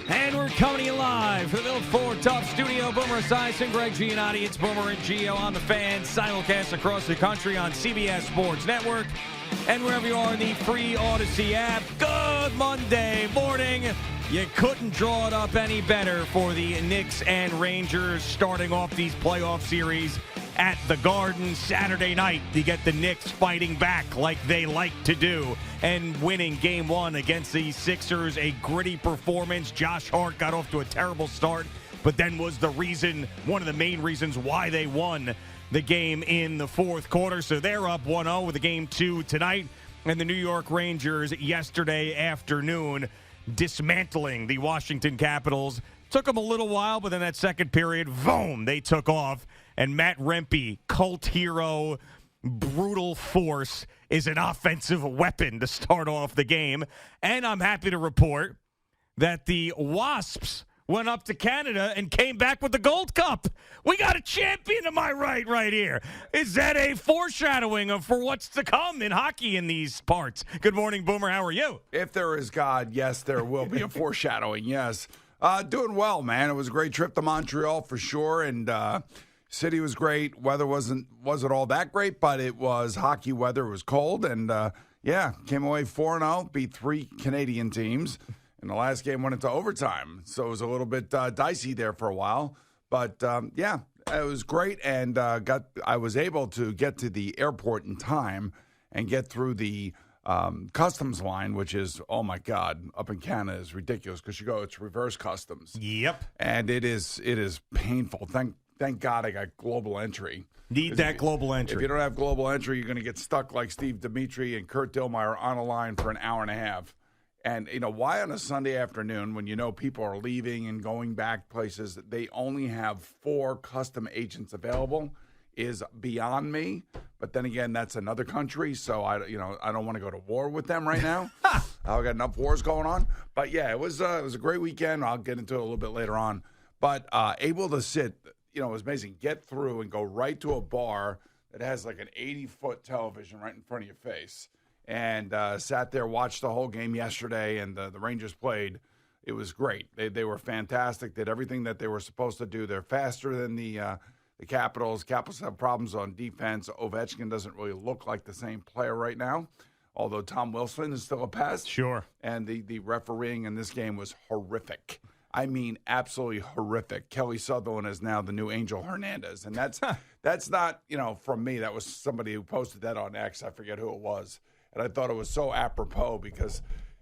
And we're coming to you live from the Built Ford Tough Studio. Boomer Esiason, Greg Giannotti. It's Boomer and Gio on the Fan. Simulcast across the country on CBS Sports Network. And wherever you are in the free Odyssey app. Good Monday morning. You couldn't draw it up any better for the Knicks and Rangers starting off these playoff series at the Garden Saturday night to get the Knicks fighting back like they like to do and winning Game 1 against the Sixers. A gritty performance. Josh Hart got off to a terrible start, but then was one of the main reasons why they won the game in the fourth quarter. So they're up 1-0 with a Game 2 tonight. And the New York Rangers yesterday afternoon dismantling the Washington Capitals. Took them a little while, but then that second period, boom, they took off. And Matt Rempe, cult hero, brutal force, is an offensive weapon to start off the game. And I'm happy to report that the Wasps went up to Canada and came back with the Gold Cup. We got a champion, am I right here? Is that a foreshadowing for what's to come in hockey in these parts? Good morning, Boomer. How are you? If there is God, yes, there will be a foreshadowing, yes. Doing well, man. It was a great trip to Montreal for sure, and city was great. Weather wasn't all that great, but it was hockey weather. It was cold, and came away 4-0, beat 3 Canadian teams, and the last game went into overtime. So it was a little bit dicey there for a while, but it was great, and I was able to get to the airport in time and get through the customs line, which is, oh my God, up in Canada is ridiculous because it's reverse customs. Yep. And it is painful. Thank God I got global entry. Need that global entry. If you don't have global entry, you're going to get stuck like Steve Dimitri and Kurt Dillmeyer on a line for an hour and a half. And, why on a Sunday afternoon when people are leaving and going back places, they only have 4 custom agents available is beyond me. But then again, that's another country, so I don't want to go to war with them right now. I've got enough wars going on. But yeah, it was a great weekend. I'll get into it a little bit later on. But able to sit, it was amazing. Get through and go right to a bar that has like an 80-foot television right in front of your face, and sat there, watched the whole game yesterday, and the Rangers played. It was great. They were fantastic. Did everything that they were supposed to do. They're faster than the Capitals. Capitals have problems on defense. Ovechkin doesn't really look like the same player right now, although Tom Wilson is still a pest. Sure. And the refereeing in this game was horrific. I mean, absolutely horrific. Kelly Sutherland is now the new Angel Hernandez, and that's not, from me. That was somebody who posted that on X. I forget who it was, and I thought it was so apropos because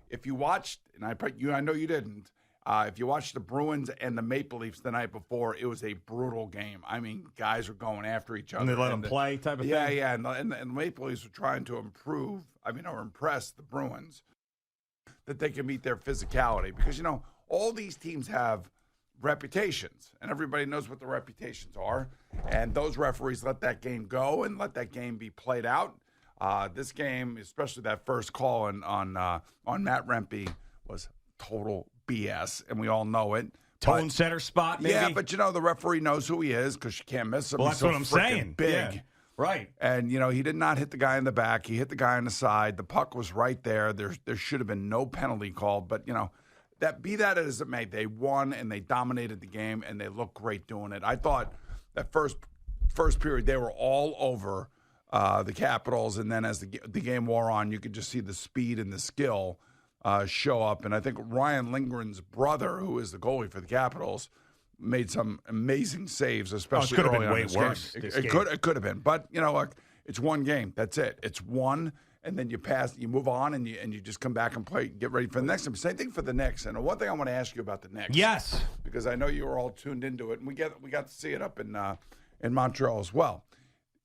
if you watched, and I know you didn't, if you watched the Bruins and the Maple Leafs the night before, it was a brutal game. I mean, guys were going after each other. And they let them play type of thing? Yeah, and the Maple Leafs were trying to impress the Bruins that they can meet their physicality because, all these teams have reputations, and everybody knows what the reputations are. And those referees let that game go and let that game be played out. This game, especially that first call on Matt Rempe, was total BS, and we all know it. Tone setter spot, maybe? Yeah, but the referee knows who he is because you can't miss him. Well, He's that's what I'm saying. Big. Yeah. Right. And, he did not hit the guy in the back. He hit the guy on the side. The puck was right there. There should have been no penalty called, but, that as it may, they won and they dominated the game and they looked great doing it. I thought that first period they were all over the Capitals, and then as the game wore on, you could just see the speed and the skill show up. And I think Ryan Lindgren's brother, who is the goalie for the Capitals, made some amazing saves, especially early on in this game. It could have been, but it's one game. That's it. It's one. And then you move on, and you just come back and play, get ready for the next time. Same thing for the Knicks. And one thing I want to ask you about the Knicks. Yes. Because I know you were all tuned into it, and we got to see it up in Montreal as well.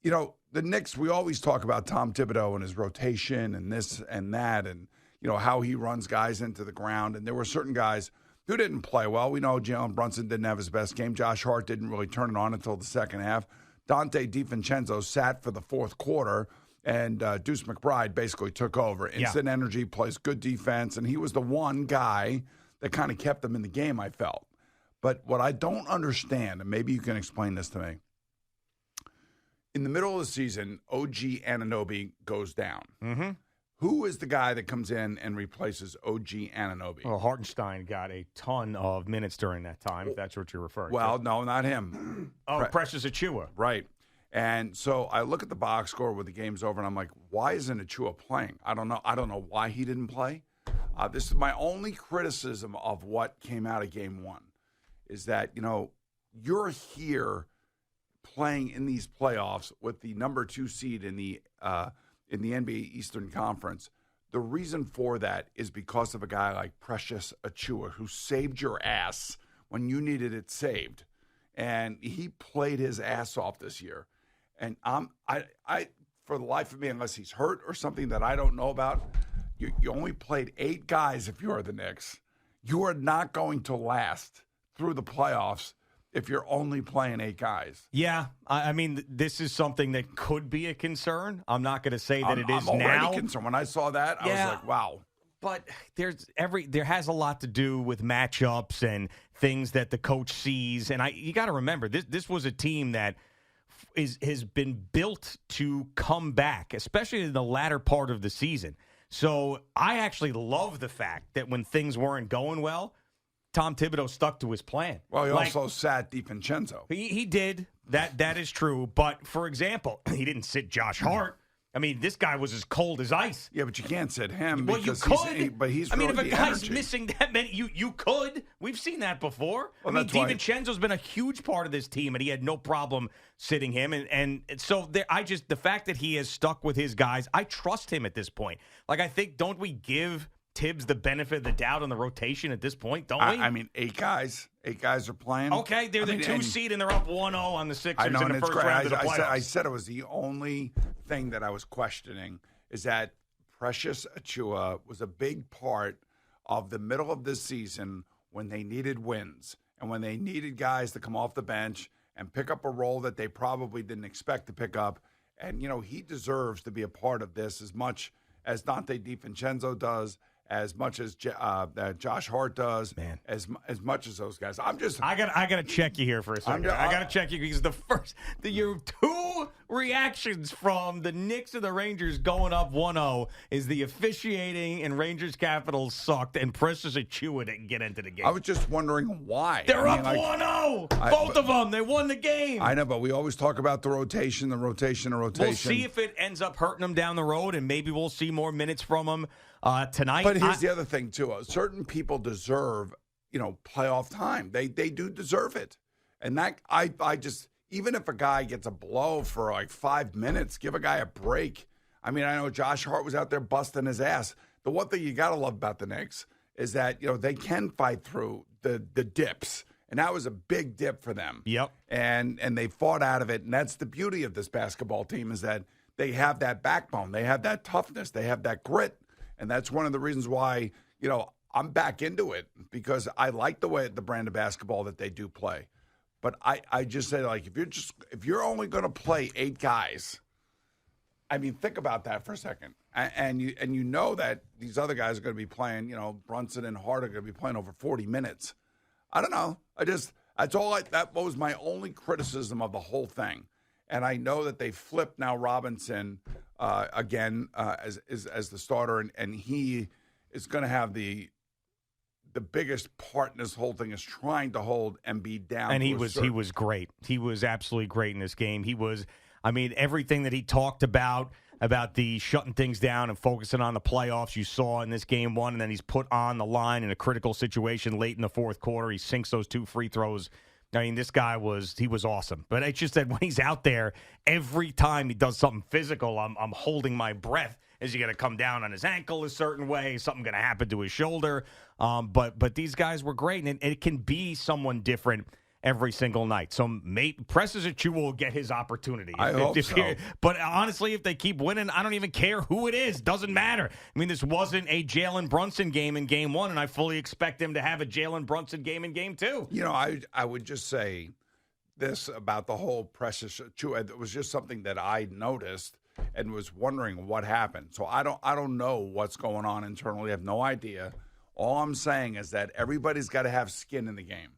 The Knicks, we always talk about Tom Thibodeau and his rotation and this and that and, how he runs guys into the ground. And there were certain guys who didn't play well. We know Jalen Brunson didn't have his best game. Josh Hart didn't really turn it on until the second half. Dante DiVincenzo sat for the fourth quarter. And Deuce McBride basically took over. Instant energy, plays good defense, and he was the one guy that kind of kept them in the game, I felt. But what I don't understand, and maybe you can explain this to me, in the middle of the season, OG Anunoby goes down. Mm-hmm. Who is the guy that comes in and replaces OG Anunoby? Well, Hartenstein got a ton of minutes during that time, if that's what you're referring to. Well, no, not him. Precious Achiuwa. Right. And so I look at the box score when the game's over, and I'm like, why isn't Achiuwa playing? I don't know why he didn't play. This is my only criticism of what came out of Game 1, is that, you're here playing in these playoffs with the number 2 seed in the NBA Eastern Conference. The reason for that is because of a guy like Precious Achiuwa, who saved your ass when you needed it saved. And he played his ass off this year. And I for the life of me, unless he's hurt or something that I don't know about, you only played 8 guys if you are the Knicks. You are not going to last through the playoffs if you're only playing 8 guys. Yeah, I mean, this is something that could be a concern. I'm not going to say that it is I'm now. already concerned. When I saw that, I was like, wow. But there has a lot to do with matchups and things that the coach sees. And you got to remember, this was a team that has been built to come back, especially in the latter part of the season. So I actually love the fact that when things weren't going well, Tom Thibodeau stuck to his plan. Well, he also sat DiVincenzo. He did. That is true. But, for example, he didn't sit Josh Hart. I mean, this guy was as cold as ice. Yeah, but you can't sit him. Well, you could. But he's I mean, if a guy's energy. missing that many, you could. We've seen that before. Well, I mean, DiVincenzo's been a huge part of this team, and he had no problem sitting him. And so the fact that he has stuck with his guys, I trust him at this point. Like, I think, don't we give Tibbs the benefit of the doubt on the rotation at this point, don't we? I mean, 8 guys. 8 guys are playing. Okay, they're the 2 seed, and they're up 1-0 on the Sixers in the first round of the playoffs. I said it was the only thing that I was questioning is that Precious Achiuwa was a big part of the middle of this season when they needed wins and when they needed guys to come off the bench and pick up a role that they probably didn't expect to pick up. And, he deserves to be a part of this as much as Dante DiVincenzo does, as much as Josh Hart does, man, as much as those guys. I gotta check you here for a second. I gotta check you because your 2 reactions from the Knicks and the Rangers going up 1-0 is the officiating and Rangers Capitals sucked and Precious Achiuwa didn't get into the game. I was just wondering why. They're up 1-0. Both of them. They won the game. I know, but we always talk about the rotation. We'll see if it ends up hurting them down the road, and maybe we'll see more minutes from them tonight. But here's the other thing, too. Certain people deserve, playoff time. They do deserve it. And that I just, even if a guy gets a blow for like 5 minutes, give a guy a break. I mean, I know Josh Hart was out there busting his ass. The one thing you got to love about the Knicks is that, they can fight through the dips. And that was a big dip for them. Yep. And they fought out of it. And that's the beauty of this basketball team is that they have that backbone. They have that toughness. They have that grit. And that's one of the reasons why, I'm back into it because I like the brand of basketball that they do play. But I just say, like, if you're only going to play 8 guys, I mean, think about that for a second. And you know that these other guys are going to be playing, Brunson and Hart are going to be playing over 40 minutes. I don't know. That was my only criticism of the whole thing. And I know that they flipped now Robinson again as the starter, and he is going to have the biggest part in this whole thing is trying to hold Embiid down. And he was great. He was absolutely great in this game. He was, everything that he talked about the shutting things down and focusing on the playoffs you saw in this Game 1, and then he's put on the line in a critical situation late in the fourth quarter. He sinks those 2 free throws. This guy was awesome. But it's just that when he's out there, every time he does something physical, I'm holding my breath. Is he going to come down on his ankle a certain way? Is something going to happen to his shoulder? But these guys were great, and it can be someone different every single night. So Precious Achiuwa will get his opportunity. I hope so. But honestly, if they keep winning, I don't even care who it is. Doesn't matter. This wasn't a Jalen Brunson game in Game 1, and I fully expect him to have a Jalen Brunson game in Game 2. I would just say this about the whole Precious Achiuwa. It was just something that I noticed and was wondering what happened. So I don't know what's going on internally. I have no idea. All I'm saying is that everybody's got to have skin in the game.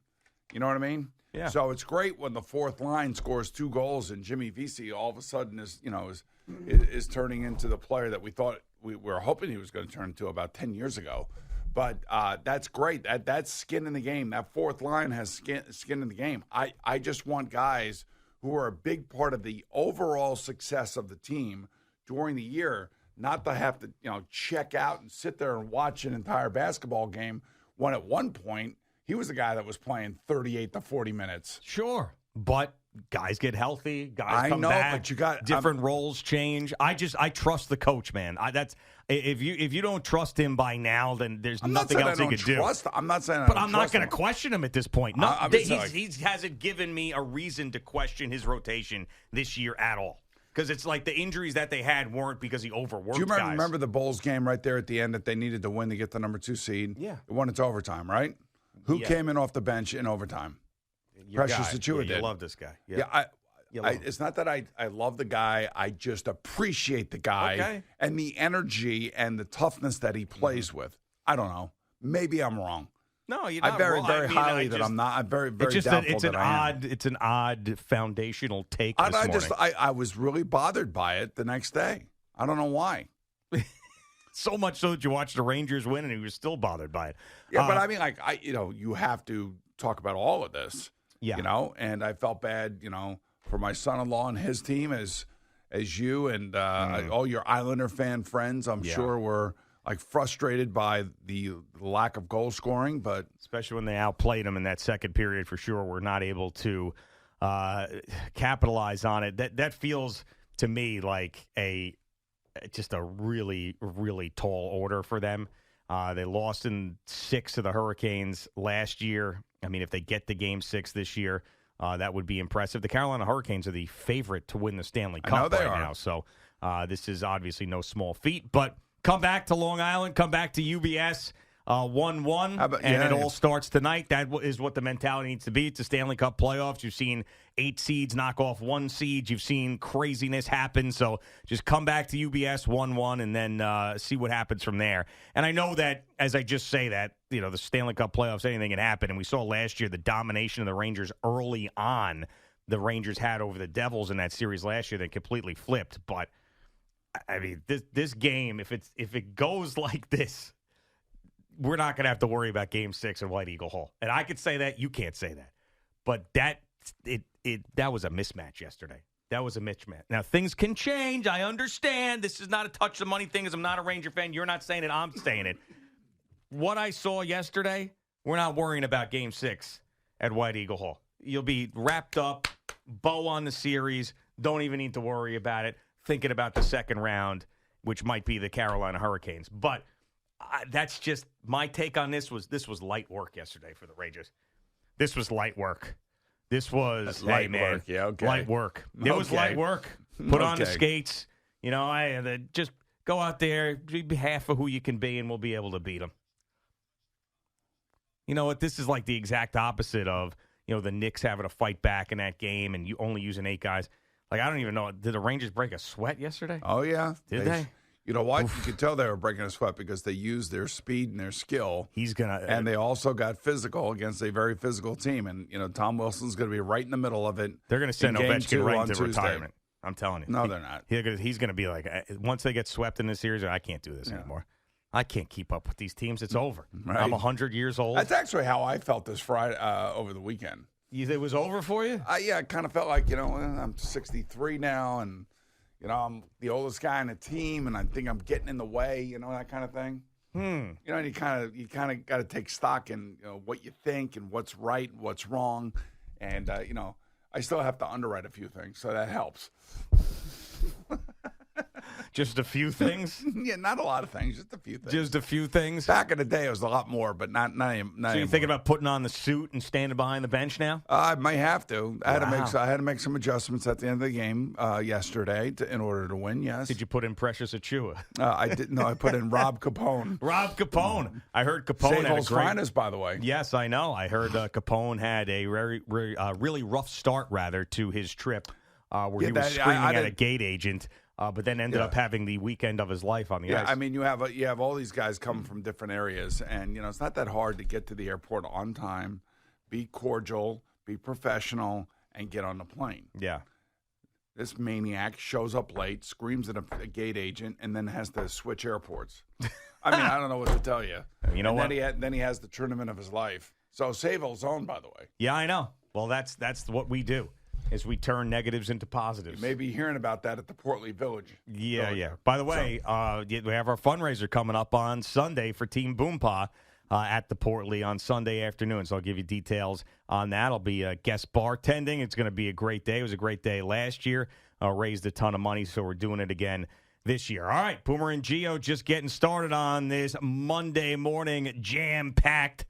You know what I mean? Yeah. So it's great when the fourth line scores 2 goals and Jimmy Vesey all of a sudden is turning into the player that we thought we were hoping he was going to turn into about 10 years ago. But that's great. That's skin in the game. That fourth line has skin in the game. I just want guys who are a big part of the overall success of the team during the year not to have to, check out and sit there and watch an entire basketball game when at one point he was the guy that was playing 38 to 40 minutes. Sure, but guys get healthy, guys come back. But you got different roles change. I trust the coach, man. If you don't trust him by now, then there's nothing else he could do. I'm not saying, but I'm not going to question him at this point. No, he hasn't given me a reason to question his rotation this year at all. Because it's like the injuries that they had weren't because he overworked. Do you remember the Bulls game right there at the end that they needed to win to get the number 2 seed? Yeah, it won its overtime, right? Who came in off the bench in overtime? Precious Achiuwa did. You love this guy. It's not that I love the guy. I just appreciate the guy and the energy and the toughness that he plays with. I don't know. Maybe I'm wrong. No, you're not I very, wrong. very highly that I'm not. I'm very, very doubtful that I am. It's an odd foundational take this morning. I was really bothered by it the next day. I don't know why. So much so that you watched the Rangers win and he was still bothered by it. Yeah, but I mean, you have to talk about all of this. Yeah. And I felt bad, for my son-in-law and his team as you and all your Islander fan friends, I'm sure were frustrated by the lack of goal scoring, but especially when they outplayed them in that second period, for sure, we're not able to capitalize on it. That feels to me like just a really, really tall order for them. They lost in 6 to the Hurricanes last year. I mean, if they get to Game 6 this year, that would be impressive. The Carolina Hurricanes are the favorite to win the Stanley Cup now, so this is obviously no small feat. But come back to Long Island, come back to UBS, 1-1, and it all starts tonight. That is what the mentality needs to be. It's the Stanley Cup playoffs. You've seen 8 seeds knock off 1 seed. You've seen craziness happen. So just come back to UBS 1-1 and then see what happens from there. And I know that as I just say that, the Stanley Cup playoffs, anything can happen. And we saw last year the domination of the Rangers early on. The Rangers had over the Devils in that series last year that completely flipped. But I mean, this game, if it goes like this, we're not going to have to worry about Game 6 at White Eagle Hall. And I could say that. You can't say that. But that was a mismatch yesterday. That was a mismatch. Now, things can change. I understand. This is not a touch the money thing. As I'm not a Ranger fan, you're not saying it. I'm saying it. What I saw yesterday, we're not worrying about Game 6 at White Eagle Hall. You'll be wrapped up, bow on the series. Don't even need to worry about it. Thinking about the second round, which might be the Carolina Hurricanes. But that's just my take on this was light work yesterday for the Rangers. This was light work. This was light work. Yeah, okay. Light work. It was light work. Put on the skates. Just go out there, be half of who you can be, and we'll be able to beat them. You know what? This is like the exact opposite of the Knicks having to fight back in that game, and you only using 8 guys. Like, I don't even know. Did the Rangers break a sweat yesterday? Oh yeah, did they? You know what? You could tell they were breaking a sweat because they used their speed and their skill. And they also got physical against a very physical team. And, Tom Wilson's going to be right in the middle of it. They're going to send Ovechkin right into retirement. I'm telling you. No, they're not. He's going to be like, once they get swept in this series, I can't do this anymore. I can't keep up with these teams. It's over. Right. I'm 100 years old. That's actually how I felt this Friday over the weekend. It was over for you? Yeah, I kind of felt like, I'm 63 now, and I'm the oldest guy on the team, and I think I'm getting in the way, that kind of thing. And you kind of got to take stock in what you think and what's right, and what's wrong, and I still have to underwrite a few things, so that helps. Just a few things? Yeah, not a lot of things, just a few things. Just a few things? Back in the day, it was a lot more, but not anymore. So you're thinking about putting on the suit and standing behind the bench now? I might have to. I had to make some adjustments at the end of the game yesterday in order to win, yes. Did you put in Precious Achiuwa? I didn't. No, I put in Rob Capone. Rob Capone. I heard Capone had a great... finest, by the way. Yes, I know. I heard Capone had a really rough start, to his trip where he was screaming at a gate agent. But then ended up having the weekend of his life on the ice. Yeah, I mean, you have all these guys coming from different areas, and it's not that hard to get to the airport on time, be cordial, be professional, and get on the plane. Yeah. This maniac shows up late, screams at a gate agent, and then has to switch airports. I mean, I don't know what to tell you. You know what? Then he has the tournament of his life. So Savo's own, by the way. Yeah, I know. Well, that's what we do, is we turn negatives into positives. You may be hearing about that at the Portly Village. Yeah. By the way, we have our fundraiser coming up on Sunday for Team Boompah at the Portly on Sunday afternoon. So I'll give you details on that. I'll be guest bartending. It's going to be a great day. It was a great day last year. Raised a ton of money, so we're doing it again this year. All right, Boomer and Gio just getting started on this Monday morning jam-packed